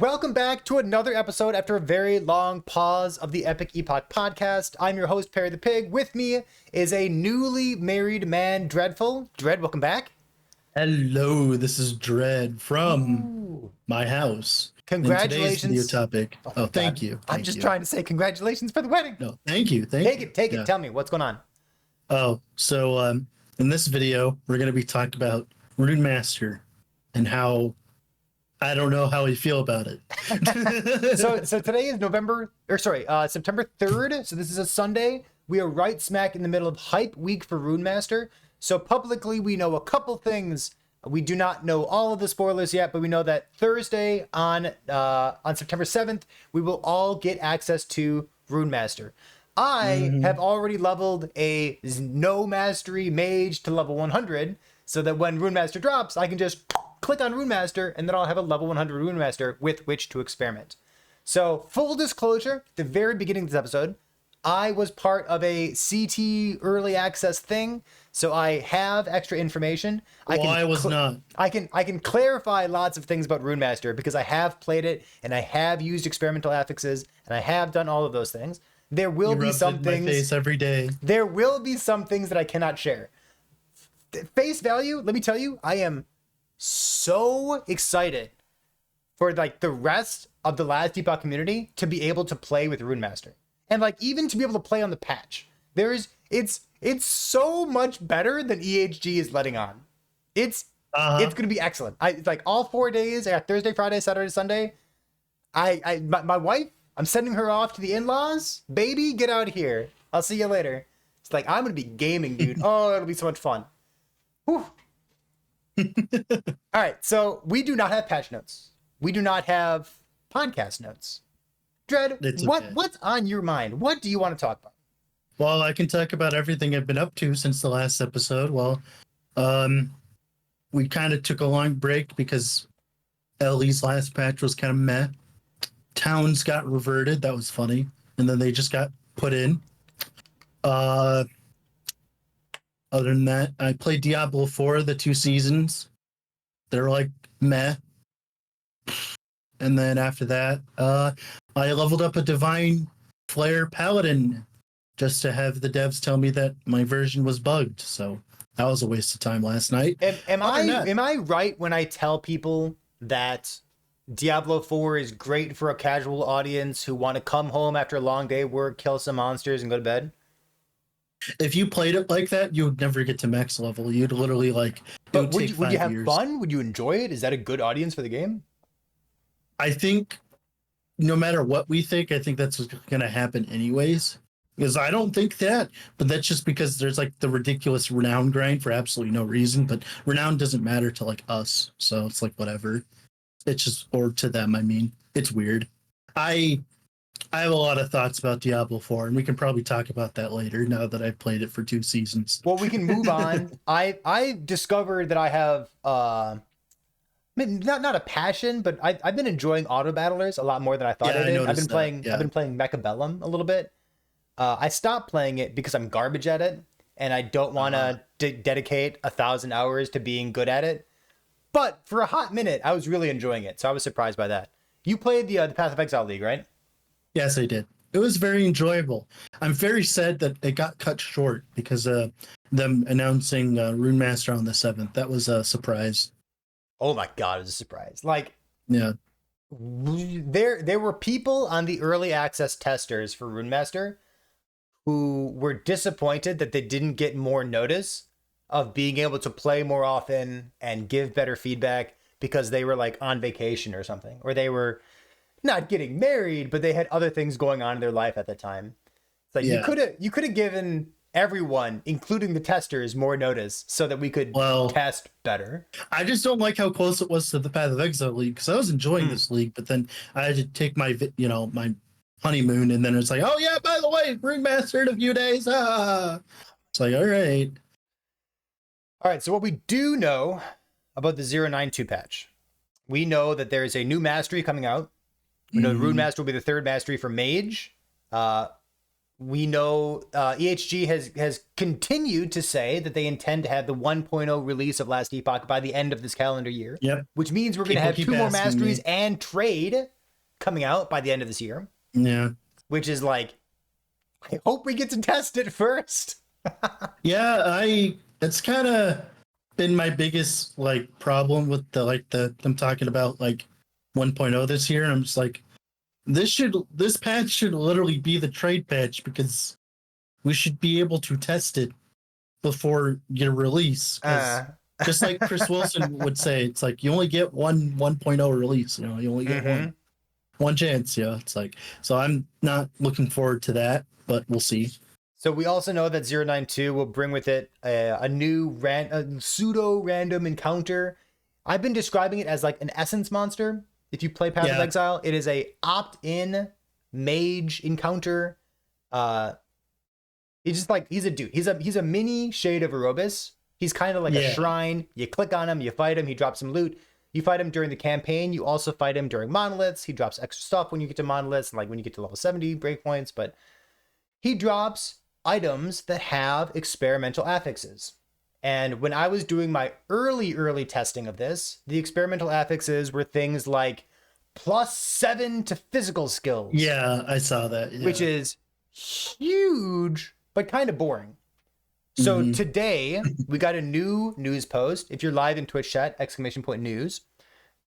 Welcome back to another episode after a very long pause of the Epoch podcast. I'm your host, PerryThePig. With me is a newly married man, Dreadful. Dread, welcome back. Hello, this is Dread from Ooh. my house. Congratulations. And today's video topic. Oh, thank you. I'm just trying to say congratulations for the wedding. No, thank you. Take it. Tell me what's going on. Oh, so in this video, we're going to be talking about Runemaster and how I don't know how we feel about it. So today is September 3rd. So this is a Sunday. We are right smack in the middle of hype week for Runemaster. So publicly, we know a couple things. We do not know all of the spoilers yet, but we know that Thursday on September 7th, we will all get access to Runemaster. I have already leveled a no mastery mage to level 100, so that when Runemaster drops, I can just click on Runemaster, and then I'll have a level 100 Runemaster with which to experiment. So, full disclosure, at the very beginning of this episode, I was part of a CT early access thing, so I have extra information. I was not. I can clarify lots of things about Runemaster because I have played it, and I have used experimental affixes, and I have done all of those things. There will be some things. My face every day. There will be some things that I cannot share. Face value, let me tell you, I am so excited for like the rest of the last Epoch community to be able to play with Runemaster, and like even to be able to play on the patch. It's so much better than EHG is letting on. It's gonna be excellent. It's like all 4 days. I got Thursday, Friday, Saturday, Sunday. My wife, I'm sending her off to the in-laws. Baby, get out of here. I'll see you later. It's like I'm gonna be gaming, dude. Oh, it'll be so much fun. Whew. All right, so we do not have patch notes. We do not have podcast notes. Dread, what's on your mind? What do you want to talk about? Well, I can talk about everything I've been up to since the last episode. Well, we kind of took a long break because Ellie's last patch was kind of meh. Towns got reverted. That was funny. And then they just got put in. Other than that, I played Diablo 4, the 2 seasons. They're like meh. And then after that, I leveled up a Divine Flare Paladin just to have the devs tell me that my version was bugged. So that was a waste of time last night. Am I right when I tell people that Diablo 4 is great for a casual audience who want to come home after a long day of work, kill some monsters, and go to bed? If you played it like that, you would never get to max level. You'd literally like. But would you have fun? Would you enjoy it? Is that a good audience for the game? I think no matter what we think, I think that's what's going to happen anyways. Because I don't think that, but that's just because there's like the ridiculous renown grind for absolutely no reason. But renown doesn't matter to like us, so it's like whatever. It's just, or to them, I mean, it's weird. I have a lot of thoughts about Diablo 4, and we can probably talk about that later now that I've played it for 2 seasons. Well, we can move on. I discovered that I have not a passion, but I've been enjoying auto battlers a lot more than I thought I did. I've been playing Mechabellum a little bit. I stopped playing it because I'm garbage at it, and I don't want to dedicate 1,000 hours to being good at it. But for a hot minute, I was really enjoying it, so I was surprised by that. You played the Path of Exile League, right? Yes, I did. It was very enjoyable. I'm very sad that it got cut short because of them announcing Runemaster on the 7th. That was a surprise. Oh my god, it was a surprise. Like, yeah. There were people on the early access testers for Runemaster who were disappointed that they didn't get more notice of being able to play more often and give better feedback because they were like on vacation or something, or they were not getting married, but they had other things going on in their life at the time. It's like you could have given everyone, including the testers, more notice so that we could test better. I just don't like how close it was to the Path of Exile League because I was enjoying this league, but then I had to take my my honeymoon, and then it's like, oh yeah, by the way, Runemaster in a few days. It's like, all right. So what we do know about the 092 patch, we know that there's a new mastery coming out. We know Runemaster will be the 3rd mastery for Mage. We know EHG has continued to say that they intend to have the 1.0 release of Last Epoch by the end of this calendar year. Yep. Which means we're going to have 2 more masteries and trade coming out by the end of this year. Yeah. Which is like, I hope we get to test it first. Yeah, it's kind of been my biggest like problem with them talking about like 1.0 this year. I'm just like, this patch should literally be the trade patch, because we should be able to test it before you release. Just like Chris Wilson would say, it's like you only get one 1.0 release. You know, you only get one chance. Yeah, it's like, so I'm not looking forward to that, but we'll see. So we also know that 092 will bring with it a new pseudo random encounter. I've been describing it as like an essence monster. If you play Path of Exile, it is a opt-in mage encounter. He's just like, he's a dude. He's a mini shade of Erebus. He's kind of like a shrine. You click on him, you fight him, he drops some loot. You fight him during the campaign. You also fight him during monoliths. He drops extra stuff when you get to monoliths, and like when you get to level 70 breakpoints. But he drops items that have experimental affixes. And when I was doing my early testing of this, the experimental affixes were things like +7 to physical skills. Yeah, I saw that. Yeah. Which is huge, but kind of boring. So today we got a new news post. If you're live in Twitch chat, !news.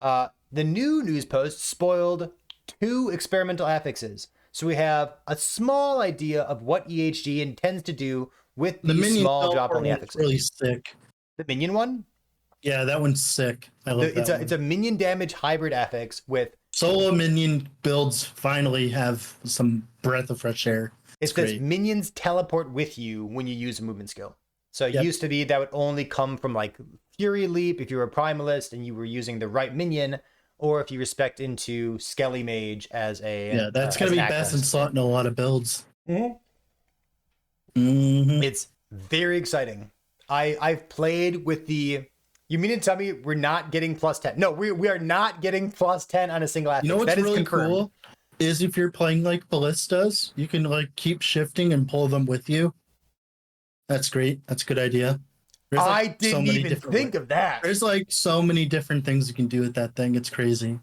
The new news post spoiled 2 experimental affixes. So we have a small idea of what EHG intends to do with these small drop on the affixes. Really sick. The minion one? Yeah, that one's sick. I love that. It's a minion damage hybrid affix with solo minion builds finally have some breath of fresh air. It says minions teleport with you when you use a movement skill. So it used to be that would only come from like Fury Leap if you were a Primalist and you were using the right minion, or if you respect into Skelly Mage as a... Yeah, that's going to be best in slot in a lot of builds. It's very exciting. I've played with the... You mean to tell me we're not getting +10? No, we are not getting +10 on a single affix. You know what's that is really confirmed. Cool? Is if you're playing like ballistas, you can like keep shifting and pull them with you. That's great. That's a good idea. There's I didn't even think of that. There's like so many different things you can do with that thing. It's crazy.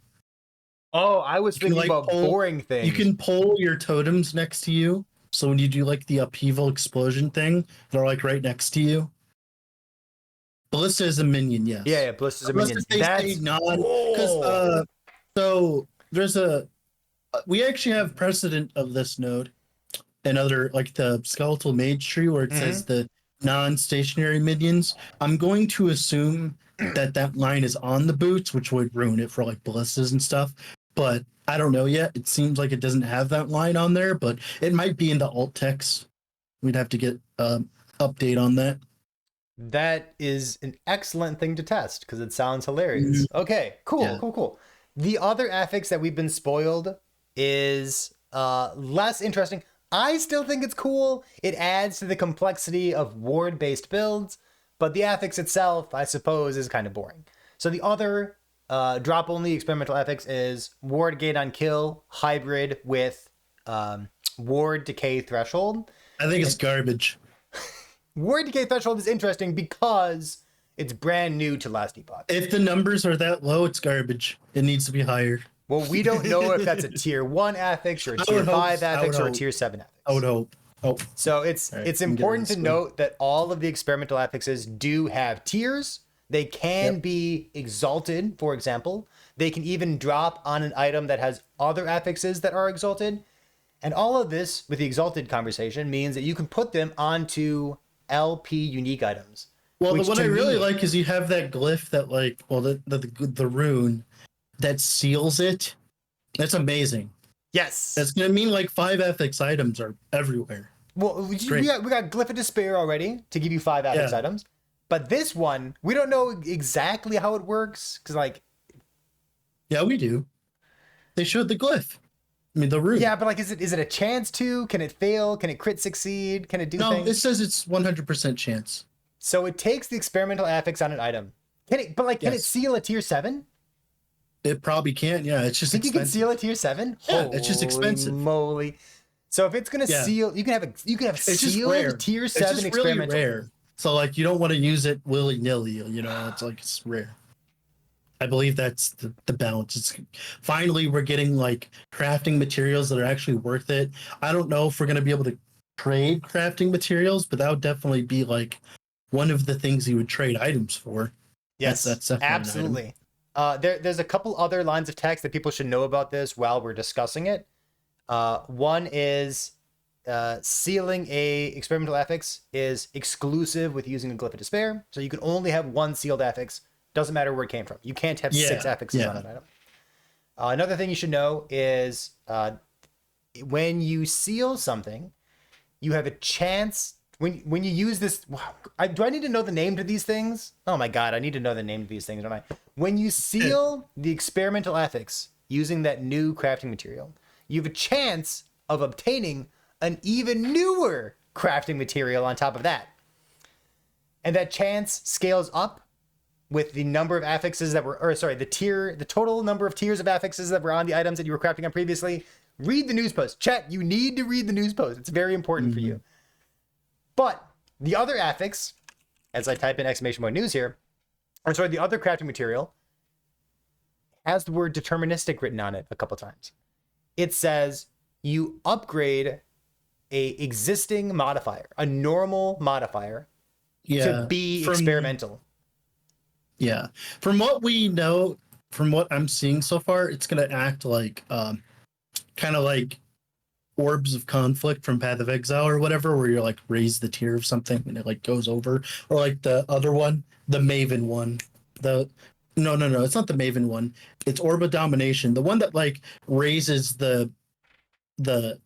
Oh, I was thinking about boring things. You can pull your totems next to you. So when you do like the upheaval explosion thing, they're like right next to you. Ballista is a minion, yes. Yeah, Ballista is a minion. That's because so there's we actually have precedent of this node and other like the skeletal mage tree where it says the non-stationary minions. I'm going to assume that line is on the boots, which would ruin it for like ballistas and stuff. But I don't know yet. It seems like it doesn't have that line on there, but it might be in the alt text. We'd have to get update on that. That is an excellent thing to test because it sounds hilarious. Okay, cool. The other affix that we've been spoiled is less interesting. I still think it's cool. It adds to the complexity of ward-based builds, but the affix itself, I suppose, is kind of boring. So the other drop-only experimental affix is ward gate on kill hybrid with ward decay threshold. I think it's garbage. Ward decay threshold is interesting because it's brand new to Last Epoch. If the numbers are that low, it's garbage. It needs to be higher. Well, we don't know if that's a tier 1 affix or a tier 5 affix or a tier 7 affix. I would hope. So it's important to note that all of the experimental affixes do have tiers. They can be exalted, for example. They can even drop on an item that has other affixes that are exalted. And all of this, with the exalted conversation, means that you can put them onto LP unique items. Well, what I really like is you have that glyph that the rune that seals it. That's amazing. Yes. That's going to mean like 5 FX items are everywhere. Well, we got Glyph of Despair already to give you 5 FX items. But this one, we don't know exactly how it works. Because like... Yeah, we do. They showed the glyph. I mean, the rune. Yeah, but like, is it a chance to? Can it fail? Can it crit succeed? Can it do things? No, it says it's 100% chance. So it takes the experimental affix on an item. Can it seal a tier 7? It probably can't. Yeah, it's just expensive. You can seal a tier 7? Yeah, it's just expensive. Holy moly. So if it's gonna Yeah. seal, you can have It's just rare. sealed tier It's 7 just really experimental. rare. So like you don't want to use it willy nilly. You know, it's like it's rare. I believe that's the balance. It's finally we're getting like crafting materials that are actually worth it. I don't know if we're gonna be able to trade crafting materials, but that would definitely be like one of the things you would trade items for. Yes, That's definitely absolutely. There's a couple other lines of text that people should know about this while we're discussing it. One is sealing a experimental affix is exclusive with using a glyph of despair, so you can only have one sealed affix. Doesn't matter where it came from. You can't have 6 affixes on an item. Another thing you should know is when you seal something, you have a chance when you use this. Do I need to know the name to these things? Oh my god, I need to know the name of these things, don't I? When you seal the experimental affix using that new crafting material, you have a chance of obtaining an even newer crafting material on top of that. And that chance scales up with the number of affixes that were, the total number of tiers of affixes that were on the items that you were crafting on previously. Read the news post. Chat, you need to read the news post. It's very important for you. But the other affix, as I type in !news here, the other crafting material has the word deterministic written on it a couple times. It says you upgrade a existing modifier, a normal modifier, to be experimental. Yeah. From what we know, from what I'm seeing so far, it's going to act like kind of like Orbs of Conflict from Path of Exile or whatever, where you're like raise the tier of something and it like goes over, or like the other one, the Maven one. No, it's not the Maven one. It's Orb of Domination, the one that like raises the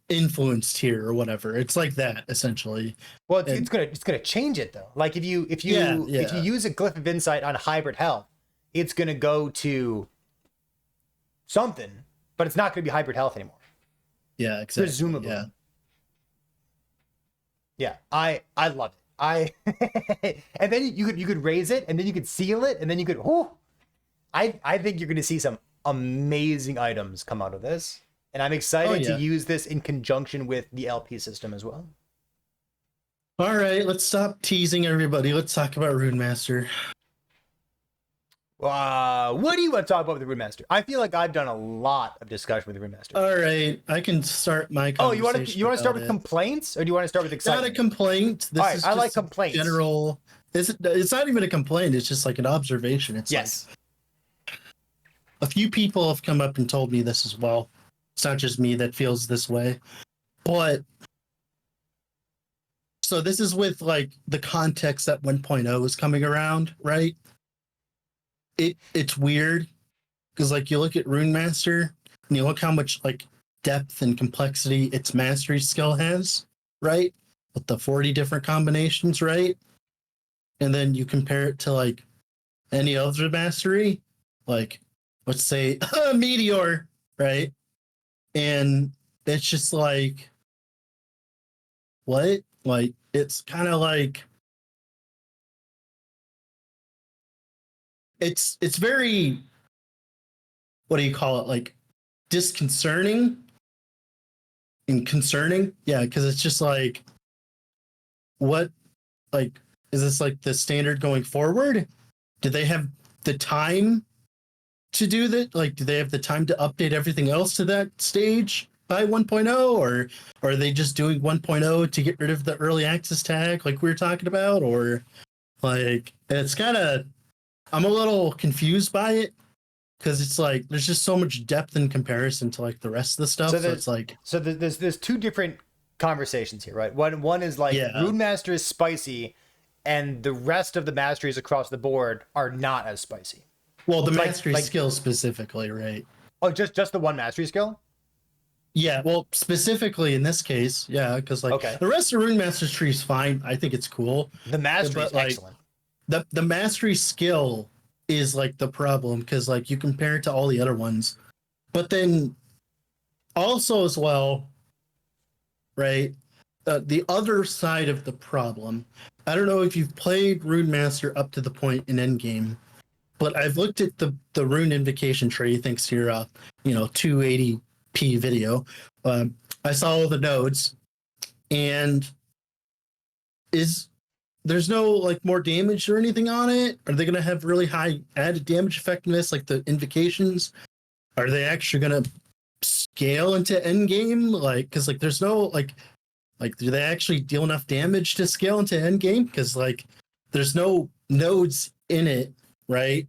influence tier or whatever. It's like that essentially. Well, it's gonna change it though. Like if you use a Glyph of Insight on hybrid health, it's gonna go to something, but it's not gonna be hybrid health anymore. Yeah, exactly. Presumably. Yeah, I love it. And then you could raise it, and then you could seal it, and then you could. I think you're gonna see some amazing items come out of this. And I'm excited to use this in conjunction with the LP system as well. All right, let's stop teasing everybody. Let's talk about Runemaster. What do you want to talk about with the Runemaster? I feel like I've done a lot of discussion with the Runemaster. All right, I can start my conversation. You want to start with complaints, or do you want to start with excitement? Not a complaint. All right, I like complaints. General. It's not even a complaint. It's just like an observation. It's yes. Like, a few people have come up and told me this as well. It's not just me that feels this way. But so this is with like the context that 1.0 is coming around, right? It's weird because like you look at Runemaster and you look how much like depth and complexity its mastery skill has, right? With the 40 different combinations, right? And then you compare it to like any other mastery, like let's say Meteor, right? And it's just like, what? Like, it's kind of like, it's very, what do you call it? Like, disconcerting and concerning. Yeah, because it's just like, what, like, is this like the standard going forward? Do they have the time to do that? Like, do they have the time to update everything else to that stage by 1.0, or are they just doing 1.0 to get rid of the early access tag like we were talking about? Or like, it's kind of, I'm a little confused by it because it's like there's just so much depth in comparison to like the rest of the stuff. So it's like, so there's two different conversations here, right? One is like Runemaster is spicy, and the rest of the masteries across the board are not as spicy. Well, the mastery skill specifically, right? Oh, just the one mastery skill? Yeah, well, specifically in this case, yeah, because like the rest of Runemaster's tree is fine. I think it's cool. The mastery is excellent. The mastery skill is like the problem because like you compare it to all the other ones, but then also as well, right? The other side of the problem. I don't know if you've played Runemaster up to the point in Endgame. But I've looked at the rune invocation tree thanks to your 280 P video. I saw all the nodes, and there's no like more damage or anything on it? Are they going to have really high added damage effectiveness like the invocations? Are they actually going to scale into end game? Like, because like there's no like do they actually deal enough damage to scale into end game? Because like there's no nodes in it, right?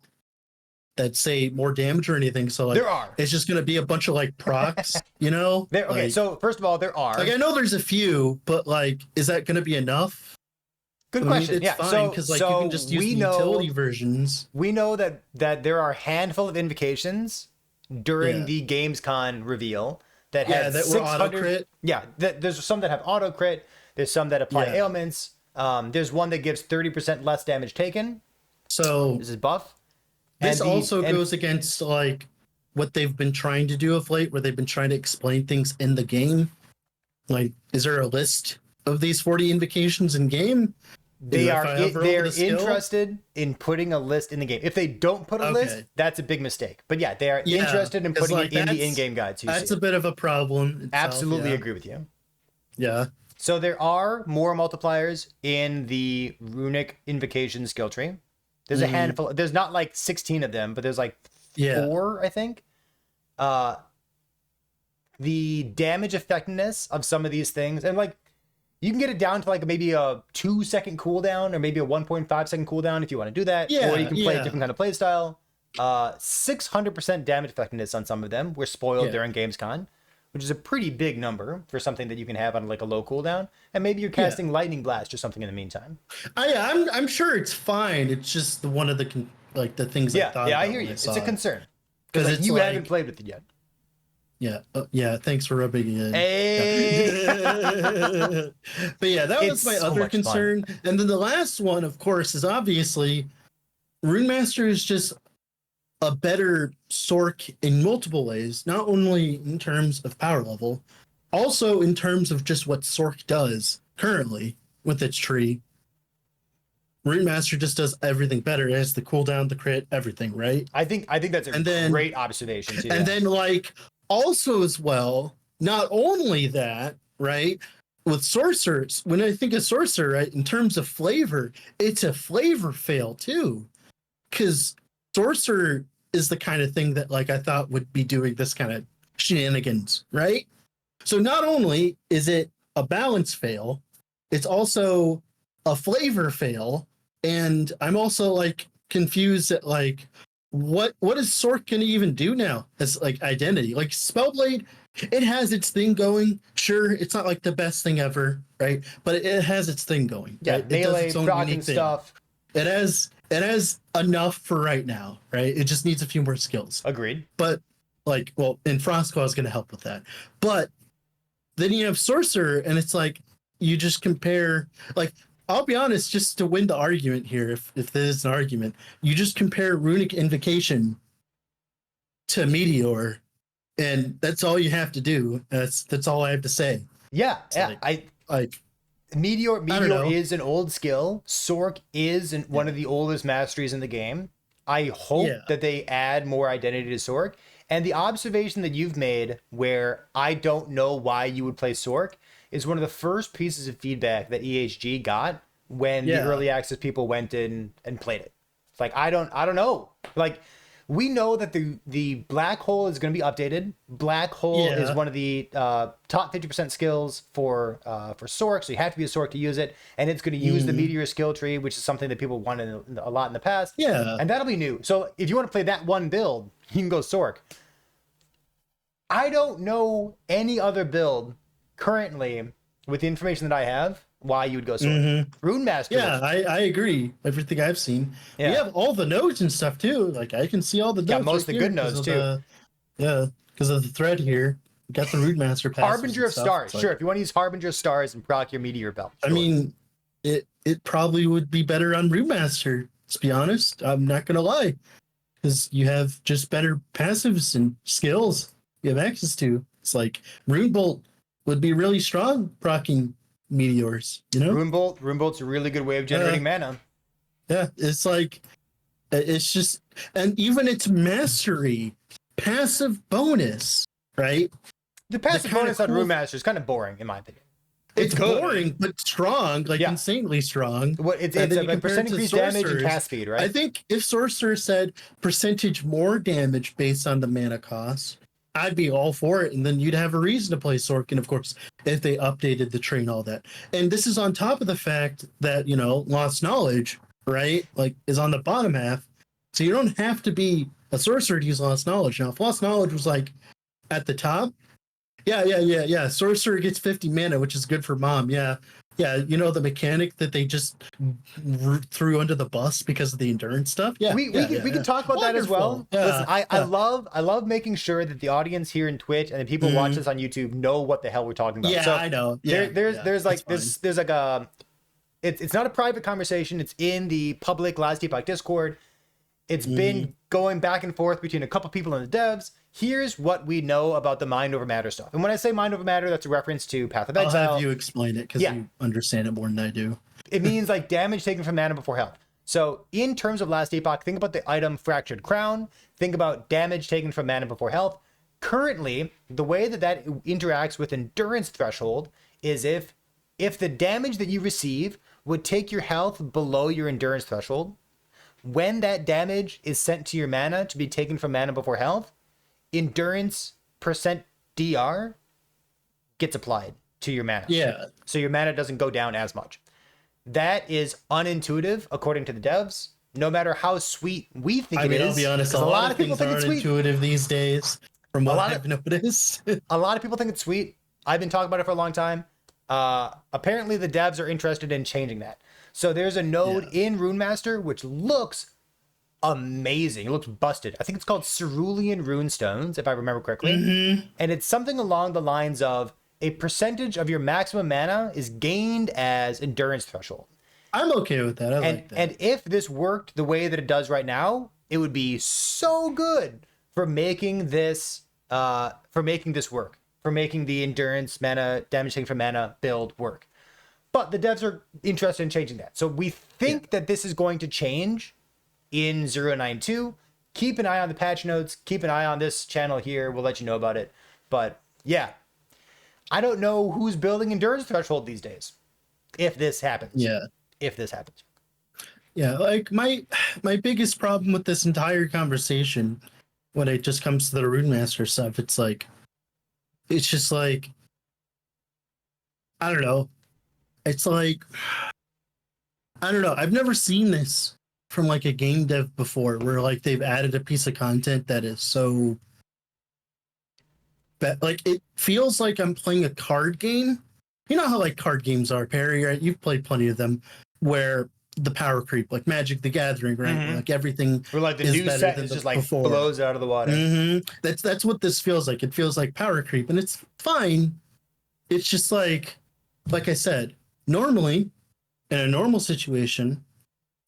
That say more damage or anything. So like There are. it's just going to be a bunch of like procs, you know? Okay, like, so first of all, there are. like I know there's a few, but like, is that going to be enough? Good I mean, question. it's Yeah, fine because like you can just use the utility versions. We know that there are a handful of invocations during the GamesCon reveal that had that were auto crit. Yeah, there's some that have auto crit. There's some that apply ailments. There's one that gives 30% less damage taken. So this is buff. This also goes against like what they've been trying to do of late, where they've been trying to explain things in the game. Like, is there a list of these 40 invocations in game? They're interested in putting a list in the game. If they don't put a list, that's a big mistake. But yeah, they are interested in putting it in the in-game guide. So that's a bit of a problem. Itself, absolutely agree with you. Yeah. So there are more multipliers in the runic invocation skill tree. There's a handful. There's not like 16 of them, but there's like 4, I think. The damage effectiveness of some of these things, and like you can get it down to like maybe a 2-second cooldown or maybe a 1.5-second cooldown if you want to do that. Yeah, or you can play a different kind of play style. 600% damage effectiveness on some of them were spoiled during GamesCon, which is a pretty big number for something that you can have on like a low cooldown. And maybe you're casting Lightning Blast or something in the meantime. I'm sure it's fine. It's just one of the things. I thought I hear you. It's a concern because like, you haven't played with it yet. Yeah. Thanks for rubbing it in. Hey. But yeah, that was my other concern. Fun. And then the last one, of course, is obviously Runemaster is just a better Sork in multiple ways, not only in terms of power level, also in terms of just what Sork does currently with its tree. Runemaster just does everything better. It has the cooldown, the crit, everything, right? I think that's a great observation too. And then like also as well, not only that, right? With sorcerers, when I think of sorcerer, right, in terms of flavor, it's a flavor fail too. Because sorcerer is the kind of thing that like I thought would be doing this kind of shenanigans, right? So not only is it a balance fail, it's also a flavor fail. And I'm also like confused at like what is Sork gonna even do now as like identity? Like Spellblade, it has its thing going. Sure, it's not like the best thing ever, right? But it has its thing going. Yeah, right? melee, proccing stuff. It has enough for right now, right? It just needs a few more skills. Agreed. But like, well, and Frostclaw is gonna help with that. But then you have Sorcerer, and it's like you just compare like I'll be honest, just to win the argument here, if there's an argument, you just compare Runic Invocation to Meteor, and that's all you have to do. That's all I have to say. Yeah, like Meteor is an old skill. Sork is one of the oldest masteries in the game. I hope that they add more identity to Sork. And the observation that you've made, where I don't know why you would play Sork, is one of the first pieces of feedback that EHG got when the early access people went in and played it. It's like I don't know. Like we know that the black hole is going to be updated. Black hole is one of the top 50% skills for Sork, so you have to be a Sork to use it, and it's going to use the Meteor skill tree, which is something that people wanted a lot in the past. Yeah, and that'll be new. So if you want to play that one build, you can go Sork. I don't know any other build currently with the information that I have why you would go Sork. Runemaster. Yeah, I agree. Everything I've seen. Yeah. We have all the nodes and stuff too. Like I can see all the nodes. Yeah, most of the good nodes too. Because of the thread here. We got the Runemaster pass. Harbinger of Stars. Sure, if you want to use Harbinger of Stars and proc your Meteor belt. Sure. I mean, it probably would be better on Runemaster, to be honest. I'm not gonna lie. Because you have just better passives and skills you have access to. It's like Runebolt would be really strong proccing meteors, you know? Runebolt's a really good way of generating mana. Yeah, it's like it's just, and even its mastery passive bonus, right? The passive kinda bonus on cool- Rune Master is kind of boring, in my opinion. It's good. boring, but strong, like Yeah. insanely strong. What it's And then a you compare it percent to increased damage and sorcerers. cast speed, right? I think if Sorcerer said percentage more damage based on the mana cost, I'd be all for it. And then you'd have a reason to play Sorkin, of course, if they updated the train, all that. And this is on top of the fact that, you know, Lost Knowledge, right, like is on the bottom half. So you don't have to be a sorcerer to use Lost Knowledge. Now, if Lost Knowledge was like at the top, yeah. Sorcerer gets 50 mana, which is good for Mom. Yeah. You know the mechanic that they just threw under the bus because of the endurance stuff. Yeah, we can talk about that as well. Yeah, Listen, I love making sure that the audience here in Twitch and the people watch this on YouTube know what the hell we're talking about. Yeah, so I know. There's like a it's not a private conversation. It's in the public Last Epoch Discord. It's been going back and forth between a couple people in the devs. Here's what we know about the mind over matter stuff. And when I say mind over matter, that's a reference to Path of Exile. I'll have you explain it because you understand it more than I do. It means like damage taken from mana before health. So in terms of Last Epoch, think about the item Fractured Crown. Think about damage taken from mana before health. Currently, the way that interacts with endurance threshold is if the damage that you receive would take your health below your endurance threshold, when that damage is sent to your mana to be taken from mana before health, endurance percent DR gets applied to your mana. Yeah. So your mana doesn't go down as much. That is unintuitive, according to the devs. No matter how sweet we think it is. I'll be honest, a lot of people think it's intuitive these days, from what I've noticed. A lot of people think it's sweet. I've been talking about it for a long time. Apparently, the devs are interested in changing that. So there's a node in Runemaster which looks amazing. It looks busted. I think it's called Cerulean Runestones, if I remember correctly. And it's something along the lines of a percentage of your maximum mana is gained as endurance threshold. I'm okay with that. I like that. And if this worked the way that it does right now, it would be so good for making this work, for making the endurance mana damage taken from mana build work. But the devs are interested in changing that. So we think that this is going to change in 092. Keep an eye on the patch notes. Keep an eye on this channel here. We'll let you know about it. But yeah, I don't know who's building endurance threshold these days. If this happens. Yeah. If this happens. Yeah, like my biggest problem with this entire conversation, when it just comes to the Runemaster stuff, it's just like, I don't know. It's like, I don't know. I've never seen this from like a game dev before, where like they've added a piece of content that is so bad. Like it feels like I'm playing a card game. You know how like card games are, Perry, right? You've played plenty of them, where the power creep, like Magic the Gathering, right? Where, like everything Or like the is new better set than is the just like before. blows out of the water. That's what this feels like. It feels like power creep, and it's fine. It's just like I said, normally in a normal situation,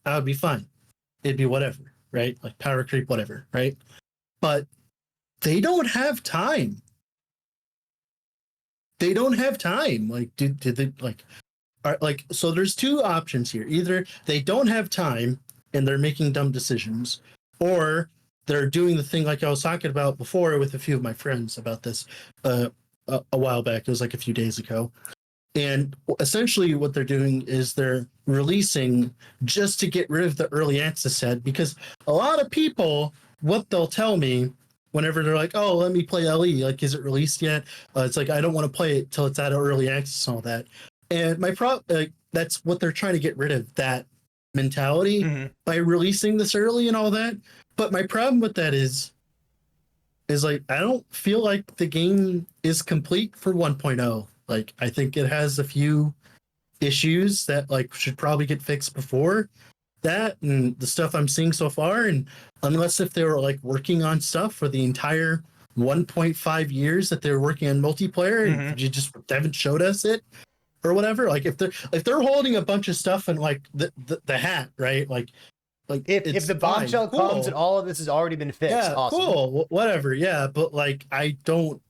I would be fine. It'd be whatever, right? Like power creep, whatever, right? But they don't have time. They don't have time. Like, did they like? So there's two options here. Either they don't have time and they're making dumb decisions, or they're doing the thing like I was talking about before with a few of my friends about this a while back. It was like a few days ago. And essentially what they're doing is they're releasing just to get rid of the early access set, because a lot of people, what they'll tell me whenever they're like, oh, let me play LE, like, is it released yet? It's like, I don't want to play it till it's out of early access and all that. And that's what they're trying to get rid of, that mentality by releasing this early and all that. But my problem with that is like, I don't feel like the game is complete for 1.0. Like, I think it has a few issues that like should probably get fixed before that, and the stuff I'm seeing so far. And unless if they were like working on stuff for the entire 1.5 years that they were working on multiplayer, and you just haven't showed us it or whatever. Like if they're holding a bunch of stuff in like the hat, right? Like if the bombshell comes and all of this has already been fixed, yeah, awesome. Cool, whatever, yeah. But like, I don't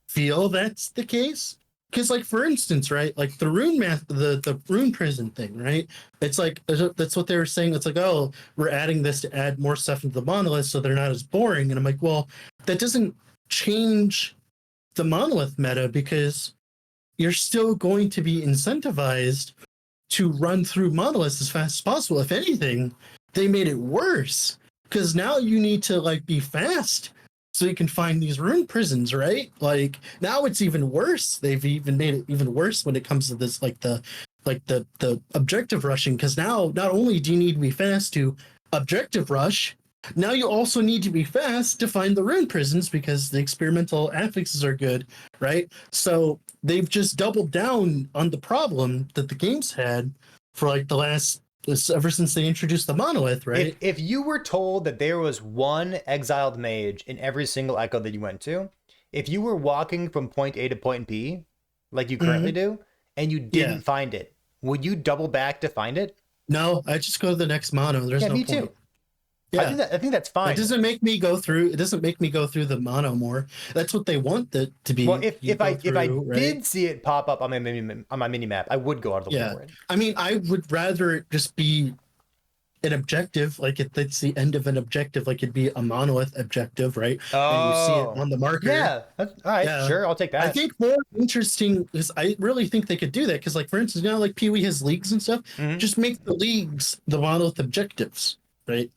feel that's the case, because like, for instance, right, like the rune prison thing, right? It's like, that's what they were saying. It's like, oh, we're adding this to add more stuff into the monolith so they're not as boring. And I'm like, well, that doesn't change the monolith meta because you're still going to be incentivized to run through monoliths as fast as possible. If anything, they made it worse because now you need to like be fast so you can find these rune prisons, right? Like now it's even worse. They've even made it even worse when it comes to this, like the objective rushing, because now not only do you need to be fast to objective rush, now you also need to be fast to find the rune prisons because the experimental affixes are good, right? So they've just doubled down on the problem that the game's had for like the last, ever since they introduced the monolith, right? If you were told that there was one exiled mage in every single echo that you went to, if you were walking from point A to point B, like you currently do, and you didn't find it, would you double back to find it? No, I just go to the next mono. There's no me point. Too. Yeah, I think that's fine. It doesn't make me go through. It doesn't make me go through the mono more. That's what they want that to be. Well, if I did see it pop up on my mini map, I would go out of the way for it. I mean, I would rather it just be an objective, like it's the end of an objective, like it'd be a monolith objective, right? Oh, and you see it on the marker. Yeah, all right, sure, I'll take that. I think more interesting is I really think they could do that because, like, for instance, like Pee-wee has leagues and stuff. Just make the leagues the monolith objectives, right?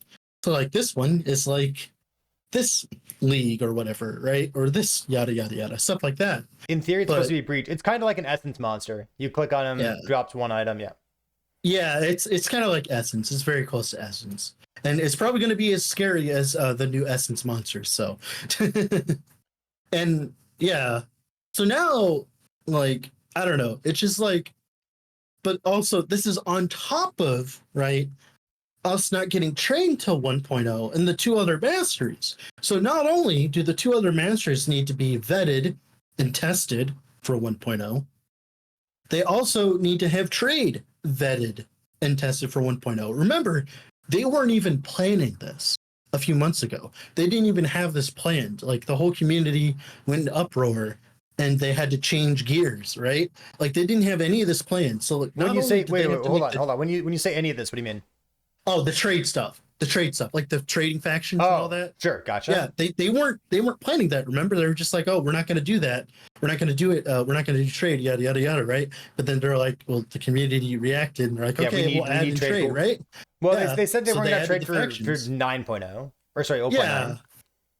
So like this one is like this league or whatever, right? Or this yada yada yada, stuff like that. In theory, it's supposed to be breach. It's kind of like an essence monster. You click on him, drops one item. Yeah, it's kind of like Essence. It's very close to Essence, and it's probably going to be as scary as the new Essence monsters. So, and yeah, so now, like, I don't know. It's just like, but also this is on top of, right, us not getting trained till 1.0 and the two other masters. So not only do the two other masters need to be vetted and tested for 1.0, they also need to have trade vetted and tested for 1.0. Remember, they weren't even planning this a few months ago. They didn't even have this planned. Like the whole community went into uproar and they had to change gears, right? Like they didn't have any of this planned. So like, when you say, wait, hold on. When you say any of this, what do you mean? Oh, the trade stuff, like the trading factions and all that. Sure, gotcha. Yeah, they weren't planning that. Remember, they were just like, oh, we're not going to do that. We're not going to do it. We're not going to do trade, yada yada yada, right? But then they're like, well, the community reacted and they're like, okay, we'll add in trade, right? Well, they said they weren't going to trade for 9.0 or sorry, 0.9.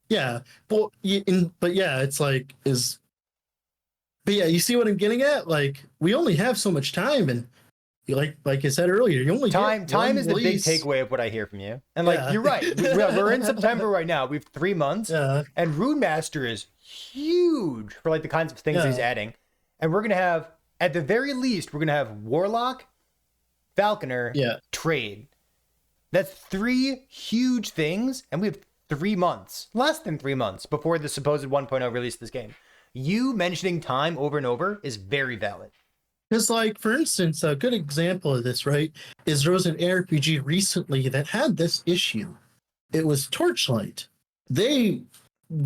Yeah. Well, but yeah, it's like but yeah, you see what I'm getting at? Like, we only have so much time, and like I said earlier, you only time is the big takeaway of what I hear from you. And like you're right, we're in September right now. We've 3 months, and Rune Master is huge for like the kinds of things he's adding. And we're gonna have, at the very least, we're gonna have Warlock, Falconer, trade. That's 3 huge things, and we have 3 months, less than 3 months before the supposed 1.0 release of this game. You mentioning time over and over is very valid. Because, like, for instance, a good example of this, right, is there was an ARPG recently that had this issue. It was Torchlight. They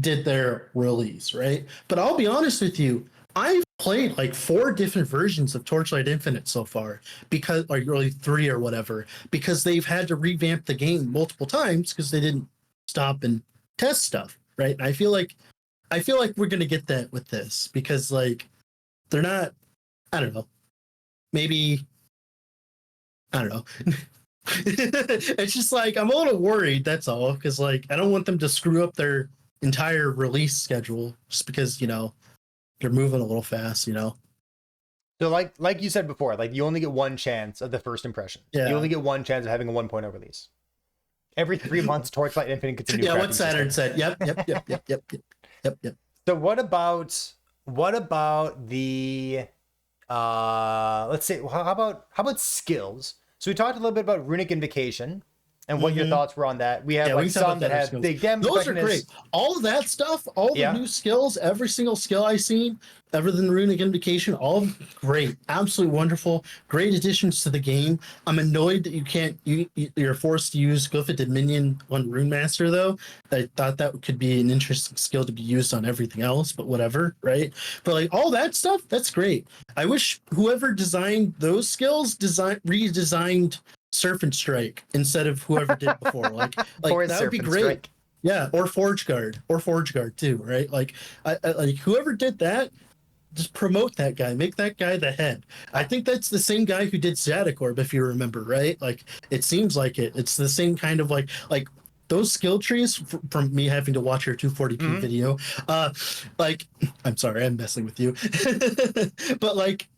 did their release, right? But I'll be honest with you, I've played like 4 different versions of Torchlight Infinite so far, because, like, really 3 or whatever, because they've had to revamp the game multiple times because they didn't stop and test stuff, right? And I feel like we're gonna get that with this because, like, they're not. I don't know. Maybe, I don't know. It's just like, I'm a little worried, that's all. Because, like, I don't want them to screw up their entire release schedule just because, you know, they're moving a little fast, you know? So like you said before, like you only get one chance of the first impression. Yeah. You only get one chance of having a 1.0 release. Every 3 months, Torchlight Infinite gets a new. Yeah, what Saturn said. Yep. So what about the let's say, how about skills? So we talked a little bit about Runic Invocation and what your thoughts were on that. We have like some that have big damage. Those are great. All of that stuff, all the new skills, every single skill I've seen, other than Runic Invocation, all great, absolutely wonderful, great additions to the game. I'm annoyed that you're forced to use Glyphic Dominion on Rune Master though. I thought that could be an interesting skill to be used on everything else, but whatever, right? But like all that stuff, that's great. I wish whoever designed those skills redesigned Surf and Strike instead of whoever did before. Like that would be great. Strike. Yeah, or Forge Guard too, right? Like, like whoever did that, just promote that guy, make that guy the head. I think that's the same guy who did Zadicorp, if you remember, right? Like, it seems like it's the same kind of like those skill trees from me having to watch your 240p video. Like, I'm sorry, I'm messing with you, but like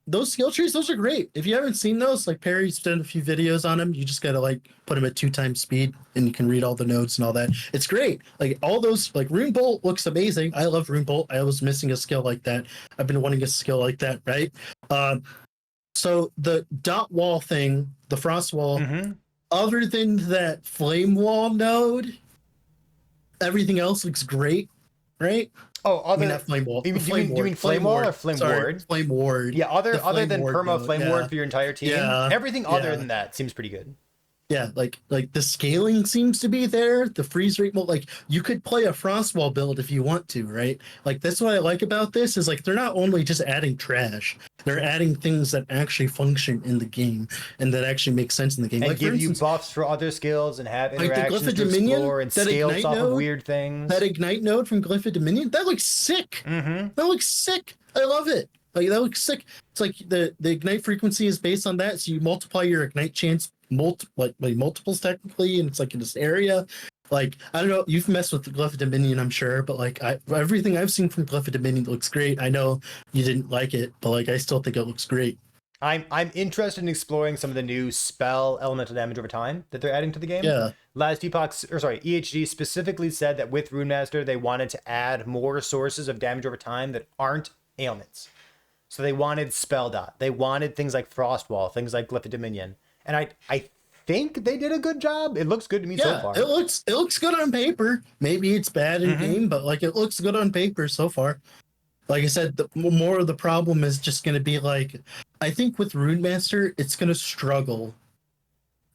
those skill trees, those are great. If you haven't seen those, like Perry's done a few videos on them. You just gotta like put them at 2x speed, and you can read all the notes and all that. It's great. Like all those, like Rune Bolt looks amazing. I love Rune Bolt. I was missing a skill like that. I've been wanting a skill like that, right? So the dot wall thing, the frost wall, other than that flame wall node, everything else looks great, right? Oh, I mean, not flame wall. You mean flame wall or flame ward? Flame ward. Yeah, other than perma node, flame ward for your entire team, everything other than that seems pretty good. Yeah, like the scaling seems to be there. The freeze rate, like you could play a Frostwall build if you want to, right? Like that's what I like about this is like they're not only just adding trash, they're adding things that actually function in the game and that actually make sense in the game. And like give you buffs for other skills and have interactions like to explore and scales off of weird things. That ignite node from Glyph of Dominion, that looks sick. That looks sick. I love it. Like that looks sick. It's like the ignite frequency is based on that, so you multiply your ignite chance multiples technically, and it's like in this area. Like I don't know, you've messed with the Glyph of Dominion, I'm sure, but like everything I've seen from Glyph of Dominion looks great. I know you didn't like it, but like I still think it looks great. I'm interested in exploring some of the new spell elemental damage over time that they're adding to the game. Yeah. Last Epoch, EHG specifically said that with Runemaster they wanted to add more sources of damage over time that aren't ailments. So they wanted spell dot. They wanted things like Frostwall, things like Glyph of Dominion. And I think they did a good job. It looks good to me so far. It looks good on paper. Maybe it's bad in game, but like it looks good on paper so far. Like I said, the more of the problem is just going to be like, I think with Runemaster, it's going to struggle.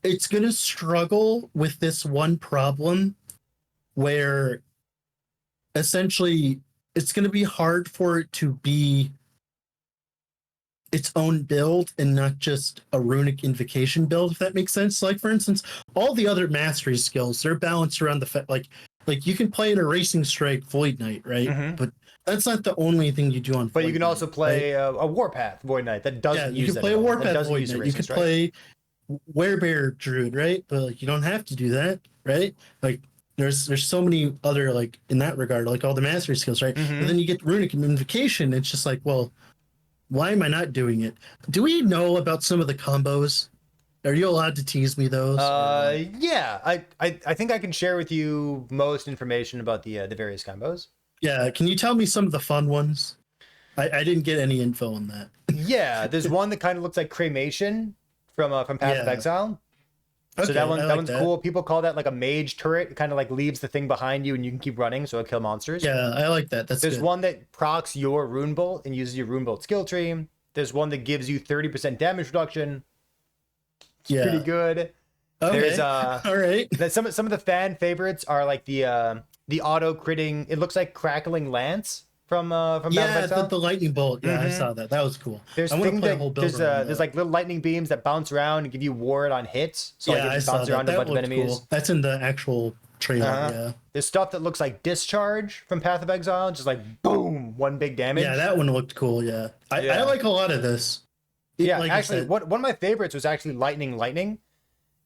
It's going to struggle with this one problem where essentially it's going to be hard for it to be its own build and not just a runic invocation build, if that makes sense. Like for instance, all the other mastery skills, they're balanced around the like you can play an erasing strike Void Knight, right? But that's not the only thing you do on But Void you can Knight, also play a Warpath Void Knight that doesn't use you can play a Warpath Void Knight. You could play Werebear Druid, right? But like you don't have to do that, right? Like there's so many other like in that regard, like all the mastery skills, right? And then you get runic invocation, it's just like, well, why am I not doing it? Do we know about some of the combos? Are you allowed to tease me those? Yeah. I think I can share with you most information about the various combos. Yeah, can you tell me some of the fun ones? I didn't get any info on that. Yeah, there's one that kind of looks like Cremation from Path of Exile. Okay, so that one's cool. People call that like a mage turret. It kind of like leaves the thing behind you and you can keep running so it'll kill monsters. Yeah, I like that. There's one that procs your Rune Bolt and uses your Rune Bolt skill tree. There's one that gives you 30% damage reduction. It's pretty good. Okay. There's all right. Some of the fan favorites are like the auto critting. It looks like Crackling Lance from the lightning bolt. Yeah, I saw that. That was cool. There's like little lightning beams that bounce around and give you ward on hits. So like I bounce around a bunch of enemies. Cool. That's in the actual trailer. Yeah. There's stuff that looks like Discharge from Path of Exile, just like boom, one big damage. Yeah, that one looked cool. Yeah, I like a lot of this. Like actually, one of my favorites was actually Lightning.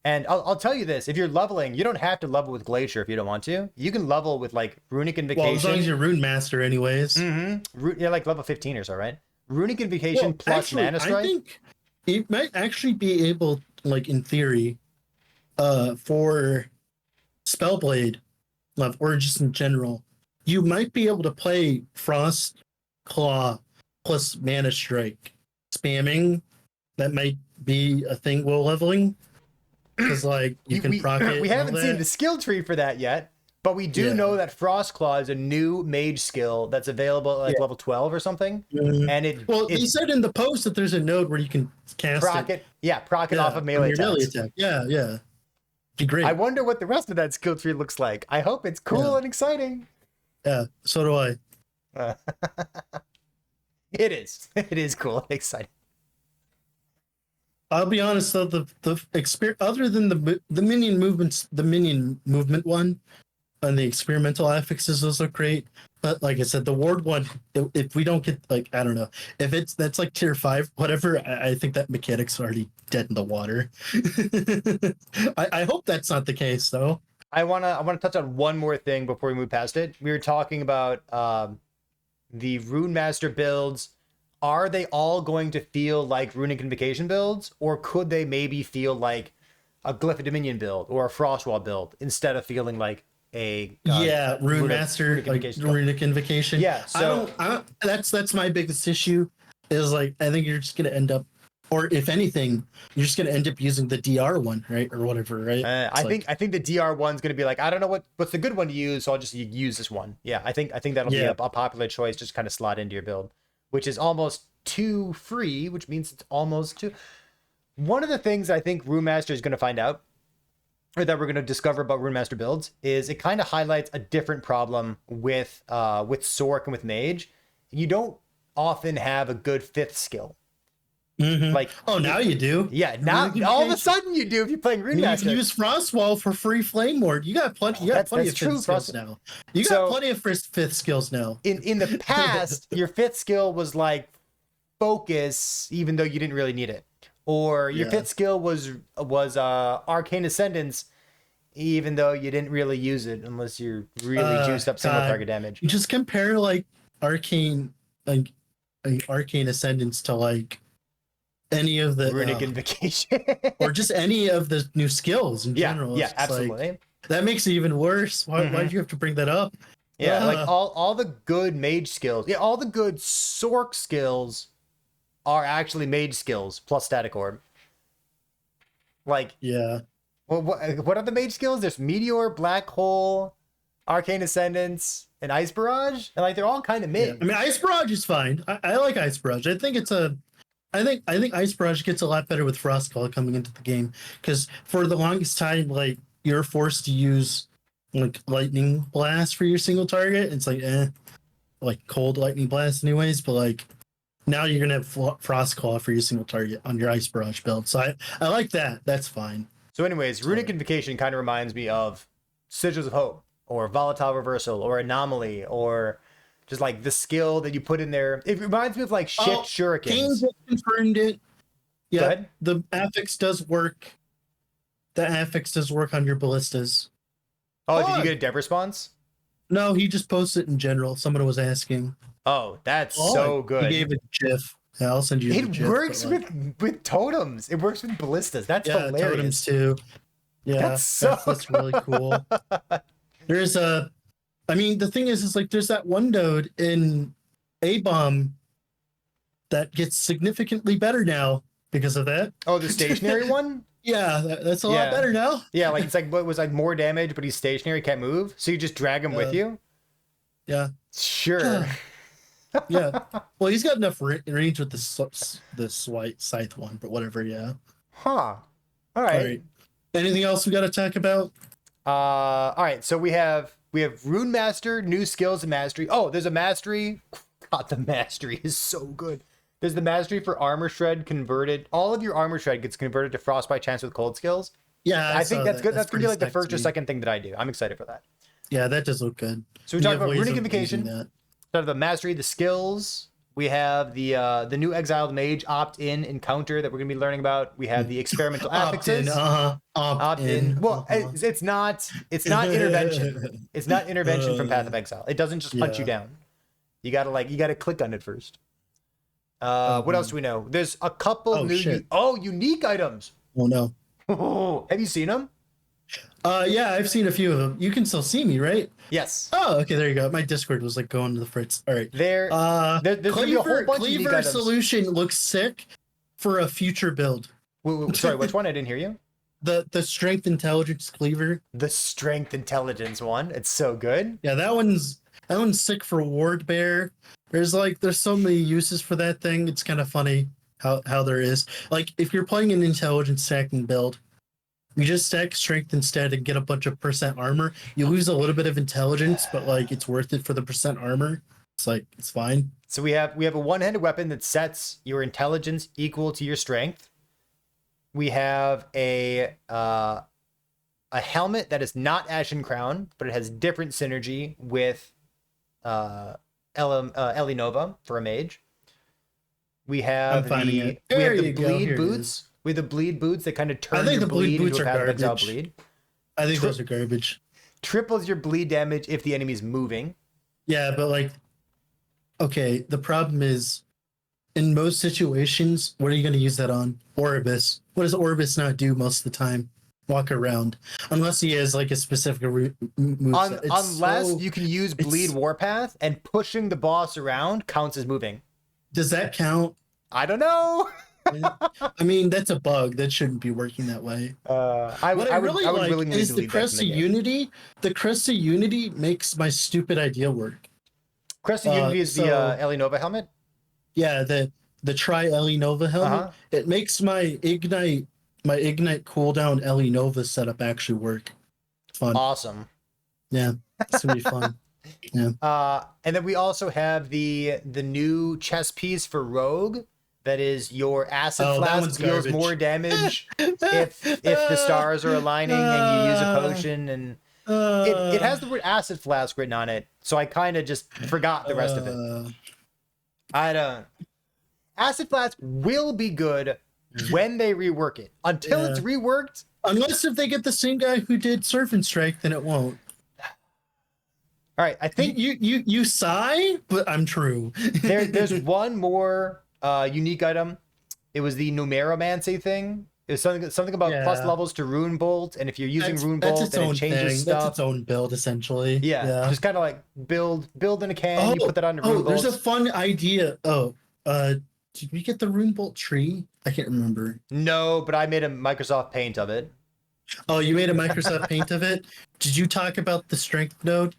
And I'll tell you this, if you're leveling, you don't have to level with Glacier if you don't want to. You can level with like Runic Invocation. Well, as long as you're Rune Master anyways. Yeah, like level 15 or so, right? Runic Invocation plus Mana Strike. I think it might actually be able, like in theory, for Spellblade level, or just in general, you might be able to play Frost Claw plus Mana Strike. Spamming, that might be a thing while leveling. Because like you can proc it. We haven't seen the skill tree for that yet, but we do know that Frost Claw is a new mage skill that's available at like level 12 or something. And they said in the post that there's a node where you can cast proc it. Yeah, proc it off of melee attacks. Yeah. Be great. I wonder what the rest of that skill tree looks like. I hope it's cool and exciting. Yeah, so do I. It is. It is cool and exciting. I'll be honest though, the experience other than the minion movements, the minion movement one, and the experimental affixes, those look great. But like I said, the ward one, if we don't get like, I don't know, if that's like tier 5, whatever, I think that mechanic's already dead in the water. I hope that's not the case though. I wanna touch on one more thing before we move past it. We were talking about the Rune Master builds. Are they all going to feel like Runic Invocation builds, or could they maybe feel like a Glyph of Dominion build or a Frostwall build instead of feeling like a Rune Master, like Runic Invocation. Yeah, so I don't, that's my biggest issue. Is like I think you're just gonna end up, or if anything, you're just gonna end up using the DR one, right, or whatever, right? I think the DR one's gonna be like, I don't know what's the good one to use, so I'll just use this one. Yeah, I think that'll be a popular choice, just kind of slot into your build, which is almost too free, which means it's almost too. One of the things I think Rune Master is going to find out, or that we're going to discover about Rune Master builds, is it kind of highlights a different problem with Sork and with Mage. You don't often have a good 5th skill. Mm-hmm. Like, now you do. Yeah, now all of a sudden you do if you're playing Rune Master. You can use Frostwall for free Flame Ward. You got plenty. You got plenty of 5th skills now. You got plenty of 5th skills now. In the past, your 5th skill was like Focus, even though you didn't really need it. Or your 5th skill was Arcane Ascendance, even though you didn't really use it unless you're really juiced up single target damage. You just compare like Arcane Ascendance to like any of the Runic Invocation, or just any of the new skills in general. Yeah, absolutely. Like, that makes it even worse. Why do you have to bring that up? Yeah, like all the good mage skills. Yeah, all the good Sork skills are actually mage skills plus static orb. Like, yeah. Well, what are the mage skills? There's Meteor, Black Hole, Arcane Ascendance, and Ice Barrage, and like they're all kind of mid. Yeah. I mean, Ice Barrage is fine. I like Ice Barrage. I think Ice Barrage gets a lot better with Frostcall coming into the game, because for the longest time, like you're forced to use like Lightning Blast for your single target. It's like like cold Lightning Blast anyways, but like now you're gonna have Frostclaw for your single target on your Ice Barrage build. So I like that. That's fine. So anyways, Runic Invocation kind of reminds me of Sigils of Hope, or Volatile Reversal, or Anomaly, or just like the skill that you put in there. It reminds me of like Shift Shurikens. Kane just confirmed it. Yeah, the affix does work. The affix does work on your ballistas. Oh, did you get a dev response? No, he just posted it in general. Someone was asking. Oh, that's so good. He gave it a GIF. Yeah, I'll send you the GIF. It works with totems. It works with ballistas. That's hilarious. Totems too. Yeah, that's really cool. There's the thing is like there's that one node in A-Bomb that gets significantly better now because of that. Oh, the stationary one? Yeah, that's a lot better now. Yeah, like it's like what was like more damage, but he's stationary, can't move. So you just drag him with you. Yeah. Sure. Yeah. Well, he's got enough range with this white scythe one, but whatever. Yeah. Huh. All right. Anything else we got to talk about? All right. So we have Rune Master, new skills and mastery. Oh, there's a mastery. God, the mastery is so good. There's the mastery for armor shred converted. All of your armor shred gets converted to frostbite chance with cold skills. Yeah, I think that's good. That's gonna be like the first or second thing that I do. I'm excited for that. Yeah, that does look good. So we talked about Runic Invocation, the mastery, the skills. We have the new exiled mage opt-in encounter that we're gonna be learning about. We have the experimental affixes. Opt-in. Well, it's not intervention. It's not intervention from Path of Exile. It doesn't just punch you down. You gotta click on it first. What else do we know? There's a couple new unique items. Oh no. Have you seen them? Yeah, I've seen a few of them. You can still see me, right? Yes. Oh, okay, there you go. My Discord was like going to the fritz. All right. There's gonna be a whole bunch of unique items. Solution looks sick for a future build. Sorry, which one? I didn't hear you. The strength intelligence cleaver. The strength intelligence one. It's so good. Yeah, that one's sick for ward bear. There's so many uses for that thing. It's kind of funny how there is. Like if you're playing an intelligence stacking build, you just stack strength instead and get a bunch of percent armor. You lose a little bit of intelligence, but like it's worth it for the percent armor. It's fine. So we have a one-handed weapon that sets your intelligence equal to your strength. We have a a helmet that is not Ashen Crown, but it has different synergy with Ellie Nova for a mage. We I'm have finding it. we There have the you go. bleed Here it boots. is. We have the bleed boots that kind of I turn think your the bleed bleed into boots a are Path of Exile garbage. bleed. I think those are garbage. Triples your bleed damage if the enemy's moving. Yeah, but like, okay, the problem is in most situations, what are you going to use that on? Orbis. What does Orbis not do most of the time? Walk around. Unless he has like a specific moveset. Unless you can use bleed it's- warpath and pushing the boss around counts as moving. Does that count? I don't know. I mean, that's a bug. That shouldn't be working that way. I What I really would like willingly is the delete that Crest from of the game. Unity. The Crest of Unity makes my stupid idea work. Crest of Unity is the so- Ellie Nova helmet. Yeah, the Tri Ellie Nova helmet. Uh-huh. It makes my Ignite cooldown Ellie Nova setup actually work. Fun. Awesome. Yeah, it's gonna be fun. Yeah. And then we also have the new chess piece for Rogue. That is your acid Oh, that flask one's deals garbage. more damage if the stars are aligning and you use a potion, and it has the word acid flask written on it, so I kind of just forgot the rest of it. I don't. Acid flask will be good when they rework it. Until it's reworked, Unless if they get the same guy who did Serpent Strike, then it won't. all right. I think You sigh, but I'm true. there's one more unique item. It was the numeromancy thing. It was something about plus levels to Rune Bolt, and if you're using Rune Bolt, then it changes stuff. That's its own build, essentially. Yeah. Just kind of like build in a can. You put that on the Rune Bolt. There's a fun idea. Did we get the Rune Bolt tree? I can't remember. No, but I made a Microsoft Paint of it. Oh, you made a Microsoft Paint of it? Did you talk about the strength node?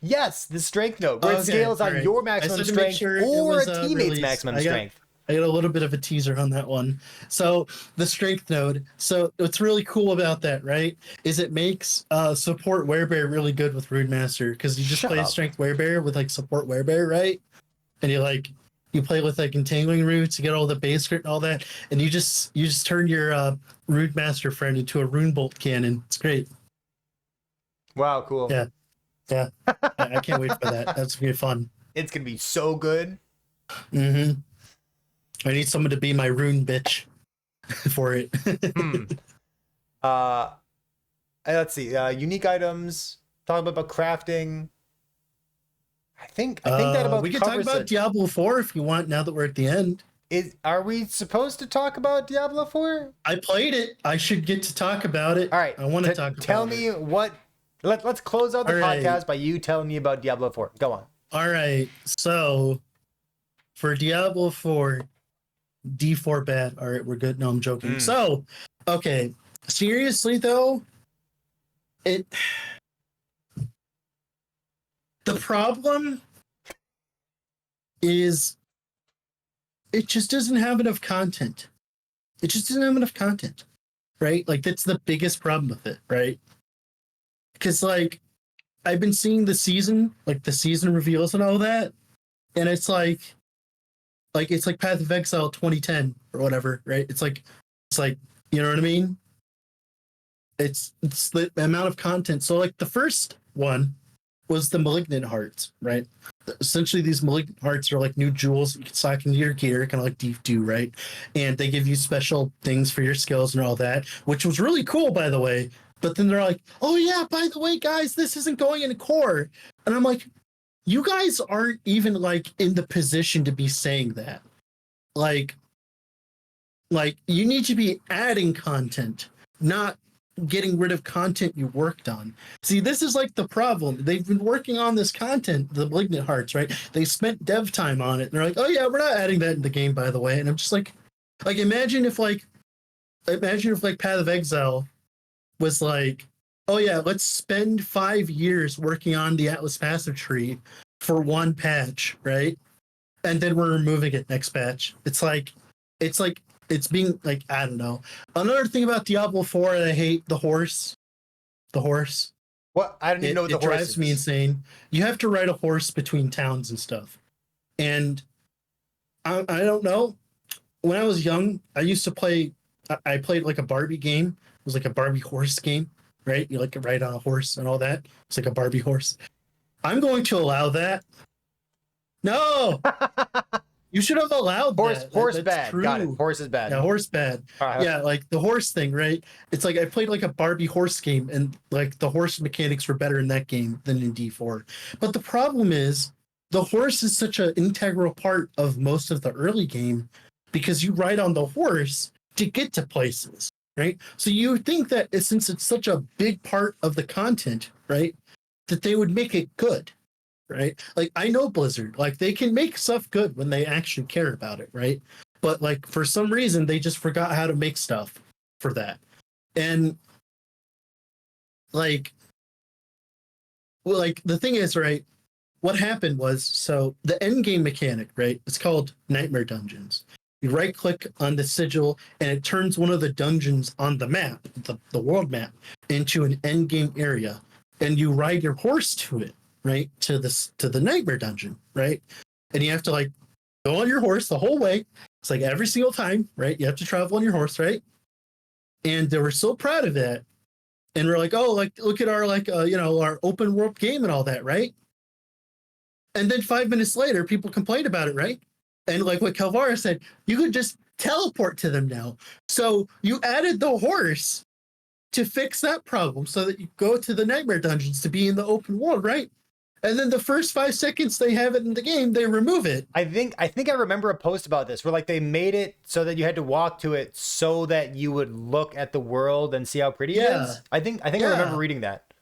Yes, the strength node, where it scales on your maximum strength or a teammate's maximum strength. I got a little bit of a teaser on that one. So the strength node. So what's really cool about that, right, is it makes support werebear really good with Runemaster, because you just play strength werebear with like support werebear, right? And you play with like entangling roots, you get all the base crit and all that, and you just turn your Runemaster friend into a Rune Bolt cannon. It's great. Wow, cool. Yeah. I can't wait for that. That's gonna be fun. It's gonna be so good. Mm-hmm. I need someone to be my rune bitch for it. Let's see. Unique items. Talk about crafting. I think that about we can talk about Diablo 4 if you want. Now that we're at the end, are we supposed to talk about Diablo 4? I played it. I should get to talk about it. All right. I want to talk. Tell me what. Let's close out the podcast by you telling me about Diablo 4. Go on. All right. So for Diablo 4, D4 bad. All right, we're good. No, I'm joking. So, okay. Seriously though, the problem is it just doesn't have enough content. It just doesn't have enough content, right? Like that's the biggest problem with it, right? Because like I've been seeing the season reveals and all that, and it's like Path of Exile 2010 or whatever, right? It's like you know what I mean? It's the amount of content. So like the first one was the Malignant Hearts, right? Essentially, these Malignant Hearts are like new jewels you can stock into your gear, kind of like Thief do, right? And they give you special things for your skills and all that, which was really cool, by the way. But then they're like, oh yeah, by the way, guys, this isn't going in core. And I'm like, you guys aren't even like in the position to be saying that. Like you need to be adding content, not getting rid of content you worked on. See, this is like the problem. They've been working on this content, the Malignant Hearts, right? They spent dev time on it. And they're like, oh yeah, we're not adding that in the game, by the way. And I'm just like imagine if Path of Exile was like, oh yeah, let's spend 5 years working on the Atlas passive tree for one patch, right? And then we're removing it next patch. It's being like, I don't know. Another thing about Diablo 4, I hate the horse. The horse. What? I don't even know what the horse is. It drives me insane. You have to ride a horse between towns and stuff. And I don't know. When I was young, I used to play. I played like a Barbie game. It was like a Barbie horse game. right? You like ride on a horse and all that. It's like a Barbie horse. I'm going to allow that. No, you should have allowed that. Horse That's bad. true. Got it. Horse is bad. Yeah, horse bad. Yeah, like the horse thing, right? It's like I played like a Barbie horse game, and like the horse mechanics were better in that game than in D4. But the problem is the horse is such an integral part of most of the early game because you ride on the horse to get to places, right? So you think that since it's such a big part of the content, right, that they would make it good. Right? Like I know Blizzard, like they can make stuff good when they actually care about it, right? But like for some reason they just forgot how to make stuff for that. And like well, like the thing is, right, what happened was so the end game mechanic, right? It's called Nightmare Dungeons. You right click on the sigil and it turns one of the dungeons on the map, the world map, into an end game area. And you ride your horse to it, right, to the nightmare dungeon, right, and you have to like go on your horse the whole way. It's like every single time, right, you have to travel on your horse, right? And they were so proud of that, and we're like, oh, like look at our like our open world game and all that, right? And then 5 minutes later people complained about it, right? And like what Calvara said, you could just teleport to them now. So you added the horse to fix that problem so that you go to the nightmare dungeons to be in the open world, right? And then the first 5 seconds they have it in the game, they remove it. I think I remember a post about this where like they made it so that you had to walk to it so that you would look at the world and see how pretty it is. I think I remember reading that.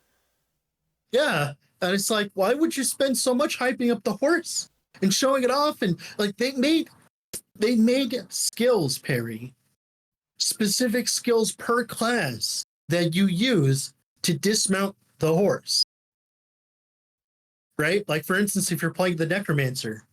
Yeah. And it's like, why would you spend so much hyping up the horse and showing it off? And like they made skills, Perry, specific skills per class that you use to dismount the horse. Right? Like for instance, if you're playing the Necromancer,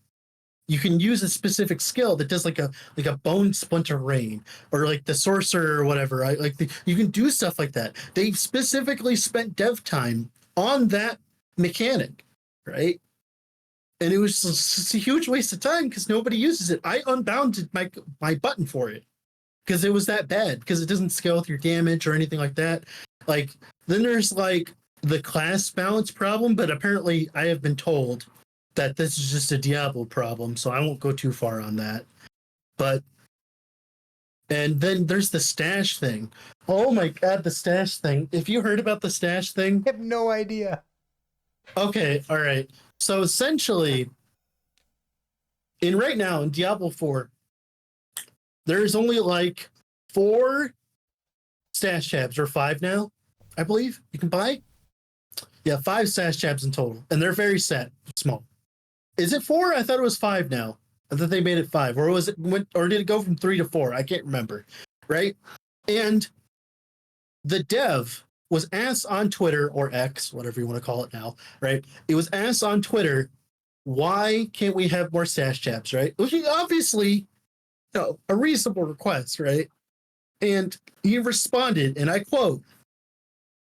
you can use a specific skill that does like a bone splinter rain, or like the sorcerer or whatever. Right? Like you can do stuff like that. They specifically spent dev time on that mechanic, right? And it was just a huge waste of time because nobody uses it. I unbounded my button for it because it was that bad, because it doesn't scale with your damage or anything like that. Like then there's like the class balance problem, but apparently I have been told that this is just a Diablo problem, so I won't go too far on that. But and then there's the stash thing. Oh my god, the stash thing. If you heard about the stash thing, I have no idea. Okay, all right. So essentially, right now in Diablo 4, there's only like 4 stash tabs, or 5 now, I believe you can buy. Yeah, 5 stash tabs in total, and they're very small. Is it 4? I thought it was 5 now. I thought they made it 5, or did it go from 3 to 4? I can't remember. Right, and the dev was asked on Twitter, or X, whatever you want to call it now, right? It was asked on Twitter, why can't we have more stash tabs, right? Which is obviously a reasonable request, right? And he responded, and I quote,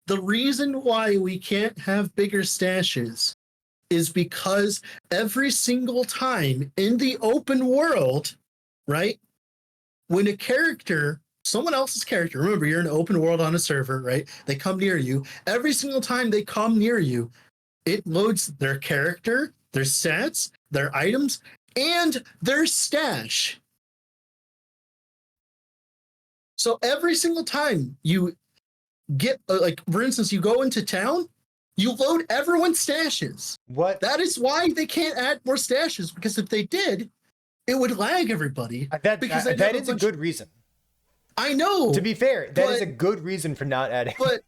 "The reason why we can't have bigger stashes is because every single time in the open world, right, when a character, someone else's character, remember you're in an open world on a server, right? They come near you. Every single time they come near you, it loads their character, their stats, their items, and their stash. So every single time you get, like, for instance, you go into town, you load everyone's stashes. What? That is why they can't add more stashes, because if they did, it would lag everybody. That is a good reason. I know. To be fair, that is a good reason for not adding. But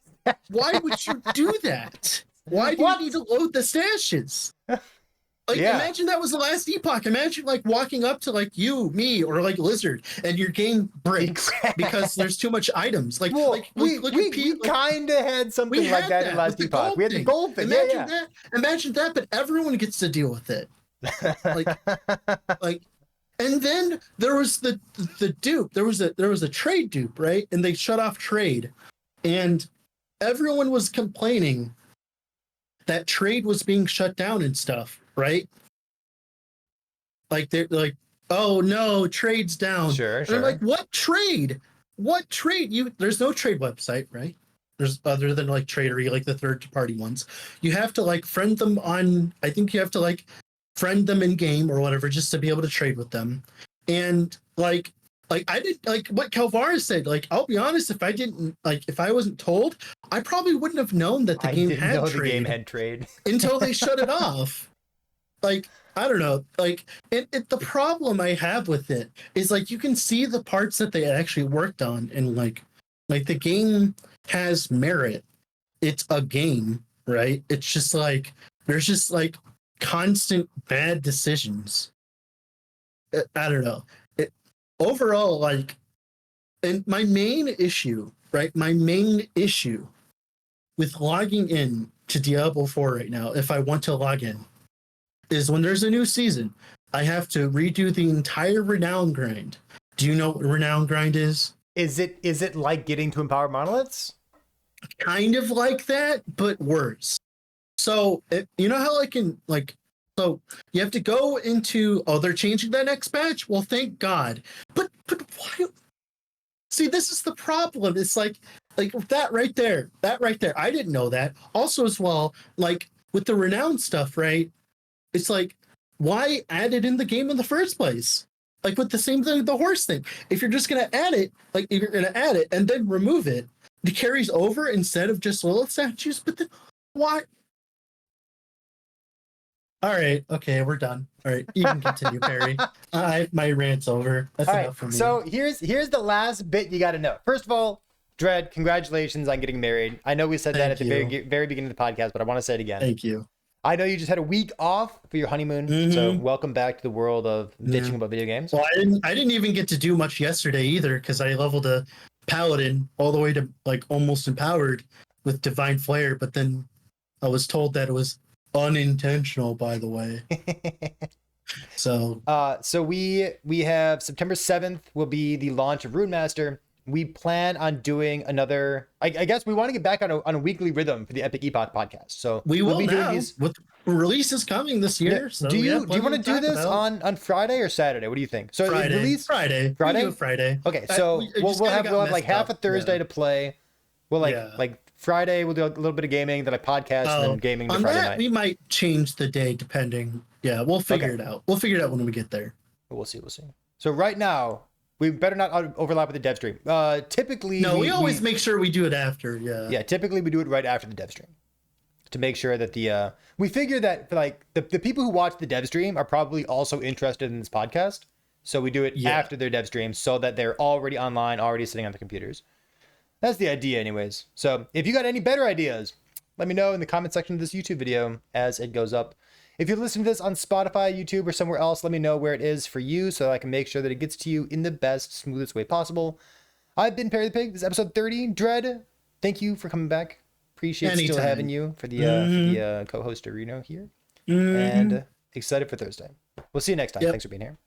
why would you do that? Why do you need to load the stashes? Like, imagine that was the last Epoch. Imagine like walking up to like you, me, or like Lizard, and your game breaks because there's too much items. Like, well, we Pete, kind of had something like that in last Epoch. We had the gold thing. Imagine that, but everyone gets to deal with it. Like, and then there was the dupe. There was a trade dupe, right? And they shut off trade, and everyone was complaining that trade was being shut down and stuff, right? Like they're like, oh no, trade's down. Sure. And I'm like, what trade? What trade? There's no trade website, right? There's other than like Tradery, like the third party ones. You have to like friend them on. I think you have to like friend them in game or whatever just to be able to trade with them. And like I did like what Calvaris said. Like I'll be honest, if I wasn't told, I probably wouldn't have known that the game had trade. The game had trade until they shut it off. Like I don't know. Like the problem I have with it is like you can see the parts that they actually worked on, and like the game has merit. It's a game, right? It's just like there's just like constant bad decisions. I don't know. Overall, like, and my main issue, right? My main issue with logging in to Diablo 4 right now, if I want to log in, is when there's a new season, I have to redo the entire renown grind. Do you know what renown grind is? Is it like getting to empower monoliths? Kind of like that, but worse. So you know how so you have to go into, oh, they're changing that next patch? Well, thank God. But why? See, this is the problem. It's like that right there. I didn't know that. Also, as well, like with the renown stuff, right? It's like, why add it in the game in the first place? Like with the same thing, the horse thing. If you're just gonna add it, like if you're gonna add it and then remove it, it carries over instead of just Lilith statues. But then why? All right. Okay, we're done. All right, you can continue, Perry. My rant's over. That's enough for me. So here's the last bit you got to know. First of all, Dread, congratulations on getting married. I know we said that at the very beginning of the podcast, but I want to say it again. Thank you. I know you just had a week off for your honeymoon, so welcome back to the world of bitching about video games. Well, I didn't even get to do much yesterday either because I leveled a paladin all the way to like almost empowered with divine flare, but then I was told that it was unintentional, by the way. So we have September 7th will be the launch of Runemaster. We plan on doing another. I guess we want to get back on a weekly rhythm for the Epic Epoch podcast. So we'll be doing these with releases coming this year. Yeah. So do you want to do this on Friday or Saturday? What do you think? So Friday. Friday. Okay, so we'll have like half a Thursday to play. We'll like Friday we'll do a little bit of gaming, then a podcast, and then gaming on Friday night. We might change the day depending. Yeah, we'll figure it out. We'll figure it out when we get there. We'll see. So right now, we better not overlap with the dev stream. Typically, we always make sure we do it after. Yeah. Typically, we do it right after the dev stream to make sure that we figure that like the people who watch the dev stream are probably also interested in this podcast. So we do it after their dev stream so that they're already online, already sitting on the computers. That's the idea, anyways. So if you got any better ideas, let me know in the comment section of this YouTube video as it goes up. If you're listening to this on Spotify, YouTube, or somewhere else, let me know where it is for you so I can make sure that it gets to you in the best, smoothest way possible. I've been PerryThePig. This is episode 30. Dread, thank you for coming back. Appreciate still having you for the co-host Reno here. And excited for Thursday. We'll see you next time. Thanks for being here.